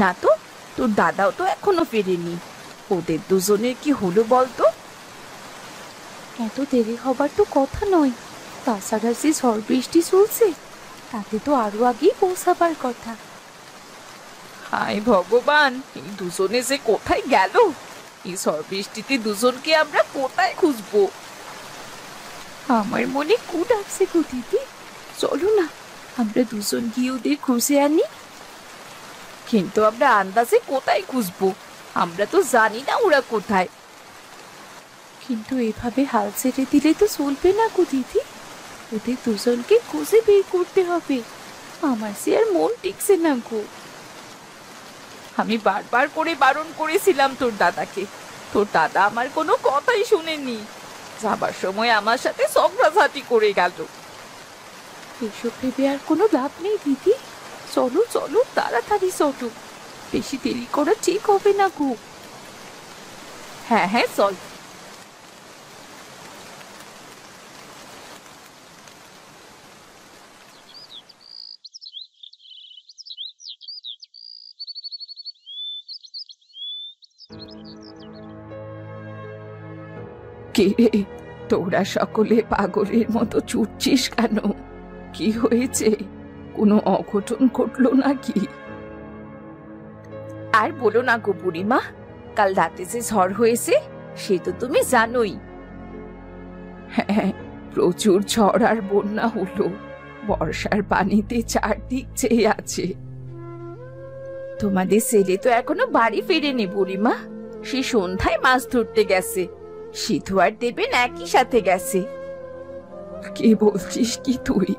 [SPEAKER 4] না তো, তোর দাদাও তো এখনো ফেরেনি। ওদের দুজনের কি হলো বলতো? এত দেরি হবার তো কথা নয়, তাছাড়া যে ঝড় বৃষ্টি চলছে তাতে তো আরো আগেই পৌঁছাবার কথা। হায় ভগবান, এই দুজনে যে কোথায় গেল? এই ঝড় বৃষ্টিতে দুজনকে আমরা কোথায় খুঁজবো? আমার মনে কু ডাকছে গো দিদি, চলো না আমরা দুজন গিয়ে ওদের খুঁজে আনি। কিন্তু আমরা আন্দাজে কোথায় খুঁজবো? আমরা তো জানি না ওরা কোথায়। কিন্তু এভাবে হাল ছেড়ে দিলে তো চলবে না গো দিদি, ওদের দুজনকে খুঁজে বের করতে হবে। আমার সে আর মন টিকছে না গো। আমি বারবার করে বারণ করেছিলাম তোর দাদাকে, তোর দাদা আমার কোনো কথাই শুনেনি। যাবার সময় আমার সাথে ঝগড়াঝাটি করে গেল। এসব ভেবে আর কোনো লাভ নেই দিদি, চলো চলো তাড়াতাড়ি চলো, বেশি দেরি করা ঠিক হবে না গো। হ্যাঁ হ্যাঁ চল। কে রে, তোরা সকলে পাগলের মতো ছুটছিস কেন? কি হয়েছে? কোনো অঘটন ঘটলো নাকি? আর বলো না গো বুড়িমা, কাল রাতে যে ঝড় হয়েছে সে তো তুমি জানোই। হ্যাঁ, প্রচুর ঝড় আর বন্যা হলো, বর্ষার পানিতে চারদিক চেয়ে আছে। তোমাদের ছেলে তো এখনো বাড়ি ফেরেনি বুড়িমা, সে সন্ধ্যায় মাছ ধরতে গেছে। সিধু আর দেবেন একই সাথে গেছে। কি বলছিস কি তুই?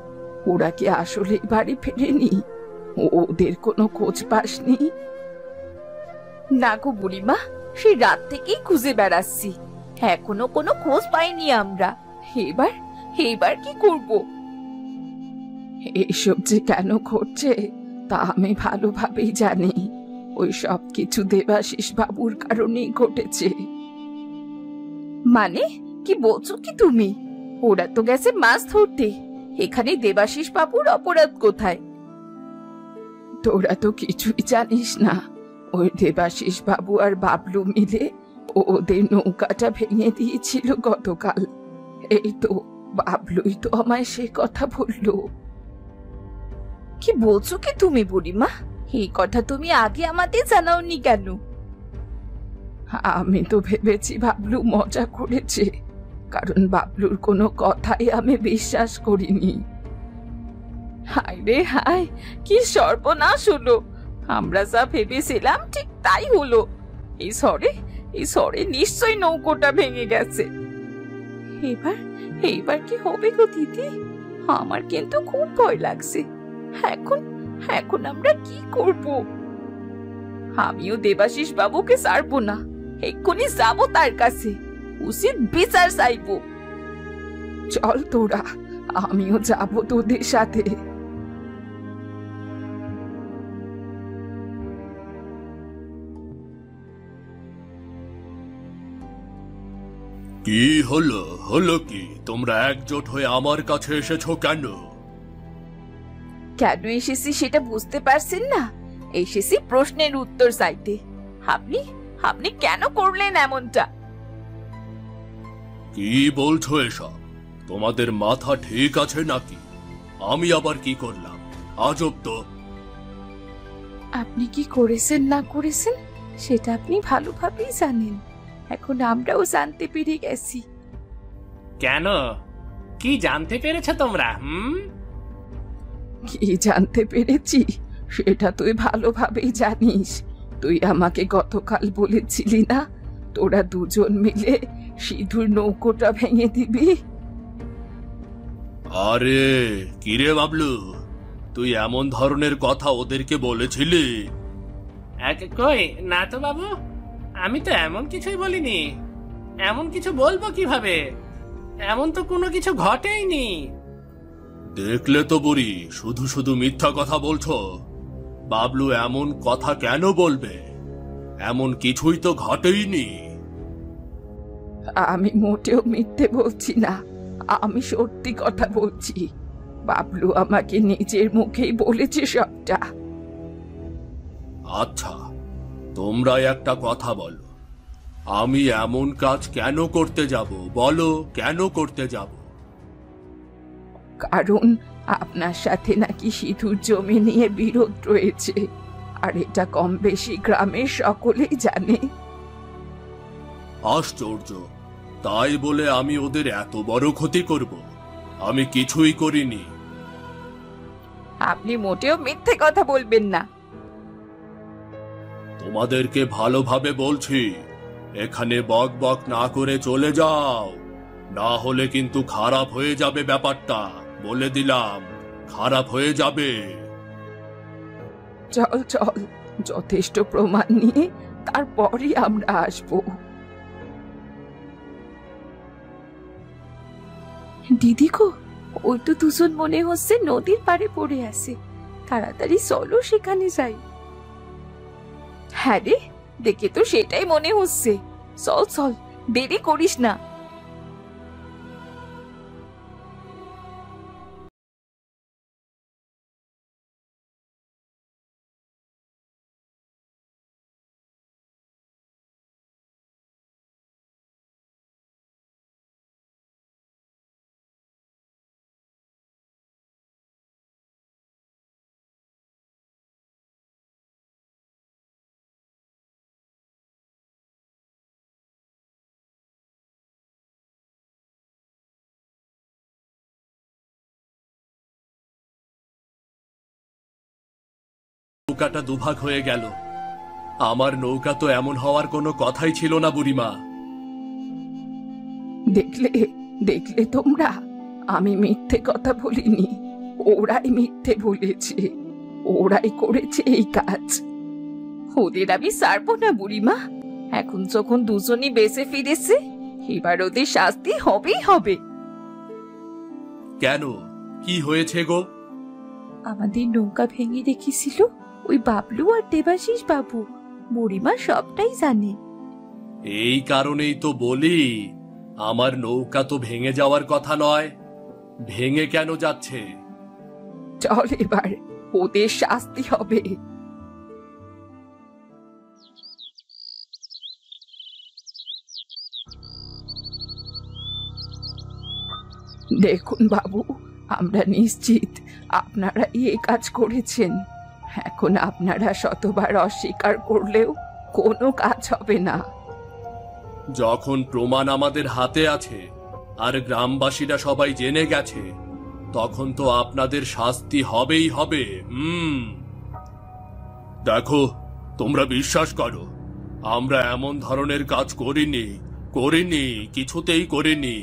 [SPEAKER 4] ওরা কি আসলে বাড়ি ফেরেনি? ওদের কোনো খোঁজ পাসনি? না গো বুড়িমা, সেই রাত থেকেই খুঁজে বেড়াচ্ছি, এখনো কোনো খোঁজ পাইনি আমরা। এবার এবার কি করব? এসব যে কেন ঘটছে তা আমি ভালোভাবেই জানি। ওই সব কিছু দেবাশিস বাবুর কারণেই ঘটেছে। মানে কি বলছো কি তুমি? ওরা তো গেছে মাছ ধরতে, এখানে দেবাশিস বাবুর অপরাধ কোথায়? তোরা তো কিছুই জানিস না। ওই দেবাশিস বাবু আর বাবলু মিলে ওদের নৌকাটা ভেঙে দিয়েছিল গতকাল। এই তো বাবলুই তো আমায় সে কথা বললো। কি বলছো কি তুমি বুড়িমা? এই কথা তুমি আগে আমাদের জানাওনি কেন? আমি তো ভেবেছি বাবলু মজা করেছে, কারণ বাবলুর কোনো কথাই আমি বিশ্বাস করিনি। হায় রে হায়, কি সর্বনাশ হলো! আমরা যা ভেবেছিলাম ঠিক তাই হলো। এই সরে নিশ্চয়ই নৌকোটা ভেঙে গেছে। এবার এইবার কি হবে গো দিদি? আমার কিন্তু খুব ভয় লাগছে। এখন এখন আমরা কি করব? আমিও দেবাশিস বাবুকে ছাড়বো না, এক্ষুনি যাবো তার কাছে, উচিত বিচার চাইবো। চল তোরা, আমিও যাবো তোদের সাথে।
[SPEAKER 1] কি হলো কি? তোমরা একজোট হয়ে আমার কাছে এসেছো কেন?
[SPEAKER 4] কেন এসেছি সেটা বুঝতে পারছেন না? এসেছি প্রশ্নের উত্তর চাইতে। আপনি আপনি কেন করলেন এমনটা?
[SPEAKER 1] কি বলছো এসব? তোমাদের মাথা ঠিক আছে নাকি? আমি আবার কি করলাম? আজব তো।
[SPEAKER 4] আপনি কি করেছেন না করেছেন সেটা আপনি ভালোভাবেই জানেন। এখন আমরাও জানতে পেরে গেছি।
[SPEAKER 6] কেন? কি জানতে পেরেছো তোমরা?
[SPEAKER 4] কি জানতে পেরেছি সেটা তুই ভালোভাবেই জানিস। তুই আমাকে গতকাল বলেছিলি না তোরা দুজন মিলে সিধুর নৌকোটা ভেঙে দিবি?
[SPEAKER 1] আরে কিরে বাবলু, তুই এমন ধরনের কথা ওদেরকে বলেছিলি?
[SPEAKER 6] কই না তো বাবু, আমি তো এমন কিছুই বলিনি। এমন কিছু বলবো কিভাবে? এমন তো কোনো কিছু ঘটেইনি।
[SPEAKER 1] দেখলে তো বুড়ি, শুধু শুধু মিথ্যা কথা বলছো। বাবলু এমন কথা কেন বলবে? এমন কিছুই তো ঘটেইনি।
[SPEAKER 4] আমি মোটেও মিথ্যে বলছি না, আমি সত্যি কথা বলছি। বাবলু আমাকে নিজের মুখেই বলেছে সবটা।
[SPEAKER 1] আচ্ছা, তোমরা একটা কথা বলো, আমি এমন কাজ কেন করতে যাব? বলো, কেন করতে যাব?
[SPEAKER 4] কারণ আপনার সাথে নাকি সিধুর জমি নিয়ে বিরোধ রয়েছে, আর এটা কম বেশি গ্রামের সকলেই জানে।
[SPEAKER 1] আশ্চর্য! তাই বলে আমি ওদের এত বড় ক্ষতি করব? আমি কিছুই করিনি।
[SPEAKER 4] আপনি মোটেও মিথ্যে কথা বলবেন না।
[SPEAKER 1] তোমাদেরকে ভালোভাবে বলছি, এখানে বক বক না করে চলে যাও, না হলে কিন্তু খারাপ হয়ে যাবে ব্যাপারটা। বলে দিলাম, খারাপ হয়ে যাবে।
[SPEAKER 4] চল চল, যথেষ্ট প্রমাণ নিয়ে তারপরই আমরা আসবো। দিদি গো, ওই তো দুজন মনে হচ্ছে নদীর পাড়ে পড়ে আছে। তাড়াতাড়ি চলো সেখানে যাই। হ্যাঁ রে, দেখে তো সেটাই মনে হচ্ছে। চল চল, দেরি করিস না।
[SPEAKER 1] নৌকাটা দুভাগ হয়ে গেল। আমার নৌকা তো এমন হওয়ার কোনো কথাই ছিল না বুড়িমা।
[SPEAKER 4] দেখলে দেখলে তোমরা, আমি মিথ্যে কথা বলিনি। ওরাই মিথ্যে বলেছে, ওরাই করেছে এই কাজ। ওদের আমি ছাড়বো না বুড়িমা। এখন যখন দুজনই বেঁচে ফিরেছে, এবার ওদের শাস্তি হবেই হবে।
[SPEAKER 1] কেন, কি হয়েছে গো?
[SPEAKER 4] আমাদের নৌকা ভেঙে রেখেছিল ওই বাবলু আর দেবাশিস বাবু। বুড়িমা সবটাই জানে।
[SPEAKER 1] এই কারণেই তো বলি, আমার নৌকা তো ভেঙে যাওয়ার কথা নয়। ভেঙে কেন যাচ্ছে?
[SPEAKER 4] চল এবার, ওদের শাস্তি হবে। দেখুন বাবু, আমরা নিশ্চিত আপনারা এই কাজ করেছেন। এখন আপনারা শতবার অস্বীকার করলেও কোনো কাজ হবে না।
[SPEAKER 1] যখন প্রমাণ আমাদের হাতে আছে আর গ্রামবাসীরা সবাই জেনে গেছে, তখন তো আপনাদের শাস্তি হবেই হবে। দেখো, তোমরা বিশ্বাস করো, আমরা এমন ধরনের কাজ করিনি, কিছুতেই করিনি।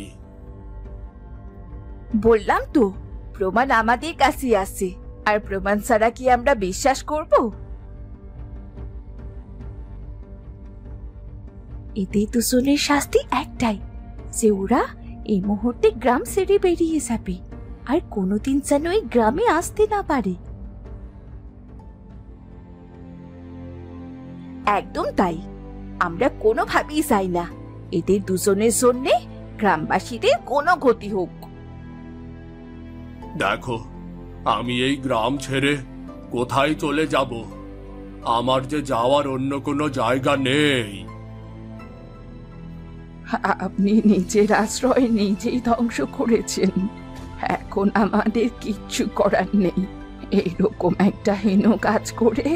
[SPEAKER 4] বললাম তো, প্রমাণ আমাদের কাছে আছে, আর প্রমাণ ছাড়া কি আমরা বিশ্বাস করব? এদের দুজনের শাস্তি একটাই, যে ওরা এই মুহূর্তে গ্রাম ছেড়ে বেরিয়ে যাবে, আর কোনোদিন যেন এই গ্রামে আসতে না পারে। একদম তাই। আমরা কোনোভাবেই চাই না এদের দুজনের জন্য গ্রামবাসীদের কোনো ক্ষতি হোক।
[SPEAKER 1] দেখো, আমি এই গ্রাম ছেড়ে কোথায় চলে যাব? আমার যে যাওয়ার অন্য কোনো জায়গা নেই।
[SPEAKER 4] আপনি নিজের আশ্রয় নিজেই ধ্বংস করেছেন। এখন আমাদের কিচ্ছু করার নেই। এরকম একটা হীন কাজ করে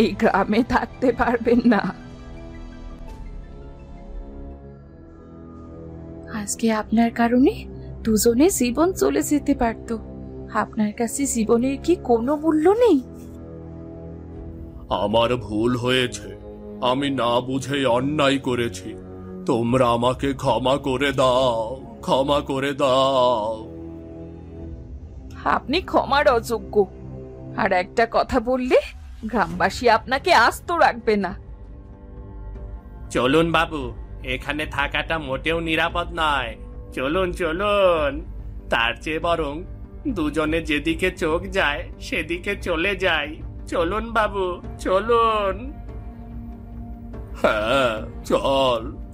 [SPEAKER 4] এই গ্রামে থাকতে পারবেন না। আজকে আপনার কারণে দুজনে জীবন চলে যেতে পারত। আপনার কাছে জীবনের কি কোনো মূল্য নেই?
[SPEAKER 1] আমার ভুল হয়েছে, আমি না বুঝে অন্যায় করেছি। তোমরা আমাকে ক্ষমা করে দাও।
[SPEAKER 4] আপনি ক্ষমার অযোগ্য। আর একটা কথা বললে গ্রামবাসী আপনাকে আস্ত রাখবে না।
[SPEAKER 6] চলুন বাবু, এখানে থাকাটা মোটেও নিরাপদ নয়। চলুন, তার চেয়ে বরং দুজনে যেদিকে চোখ যায় সেদিকে চলে যাই। চলুন বাবু, চলুন।
[SPEAKER 1] হ্যাঁ,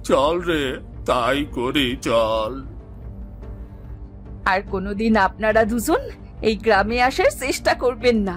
[SPEAKER 1] চল রে, তাই করি, চল।
[SPEAKER 4] আর কোনোদিন আপনারা দুজন এই গ্রামে আসার চেষ্টা করবেন না।